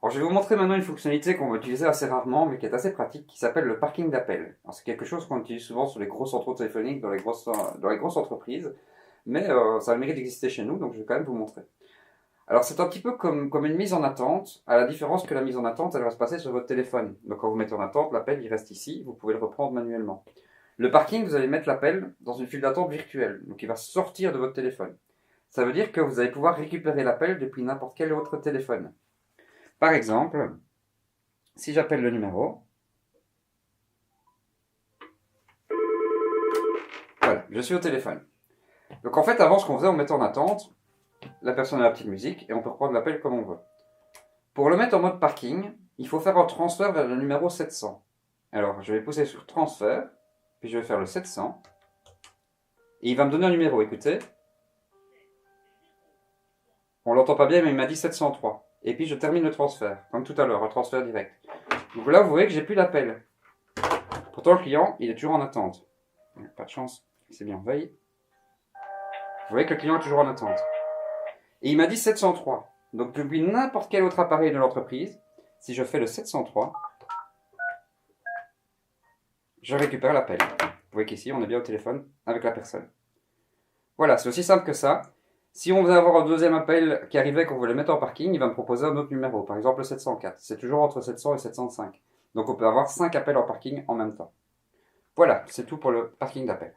Alors, je vais vous montrer maintenant une fonctionnalité qu'on va utiliser assez rarement, mais qui est assez pratique, qui s'appelle le parking d'appel. C'est quelque chose qu'on utilise souvent sur les gros centraux téléphoniques, dans les grosses entreprises, mais ça a le mérite d'exister chez nous, donc je vais quand même vous montrer. Alors, c'est un petit peu comme une mise en attente, à la différence que la mise en attente, elle va se passer sur votre téléphone. Donc, quand vous mettez en attente, l'appel, il reste ici, vous pouvez le reprendre manuellement. Le parking, vous allez mettre l'appel dans une file d'attente virtuelle, donc il va sortir de votre téléphone. Ça veut dire que vous allez pouvoir récupérer l'appel depuis n'importe quel autre téléphone. Par exemple, si j'appelle le numéro, voilà, je suis au téléphone. Donc en fait, avant, ce qu'on faisait, on mettait en attente, la personne a la petite musique, et on peut reprendre l'appel comme on veut. Pour le mettre en mode parking, il faut faire un transfert vers le numéro 700. Alors, je vais pousser sur transfert, puis je vais faire le 700, et il va me donner un numéro, écoutez. On l'entend pas bien, mais il m'a dit 703. Et puis je termine le transfert, comme tout à l'heure, un transfert direct. Donc là, vous voyez que j'ai plus d'appel. Pourtant, le client, il est toujours en attente. Pas de chance, c'est bien, voyez. Vous voyez que le client est toujours en attente. Et il m'a dit 703. Donc depuis n'importe quel autre appareil de l'entreprise, si je fais le 703, je récupère l'appel. Vous voyez qu'ici, on est bien au téléphone avec la personne. Voilà, c'est aussi simple que ça. Si on veut avoir un deuxième appel qui arrivait, qu'on veut le mettre en parking, il va me proposer un autre numéro, par exemple le 704. C'est toujours entre 700 et 705. Donc on peut avoir 5 appels en parking en même temps. Voilà, c'est tout pour le parking d'appel.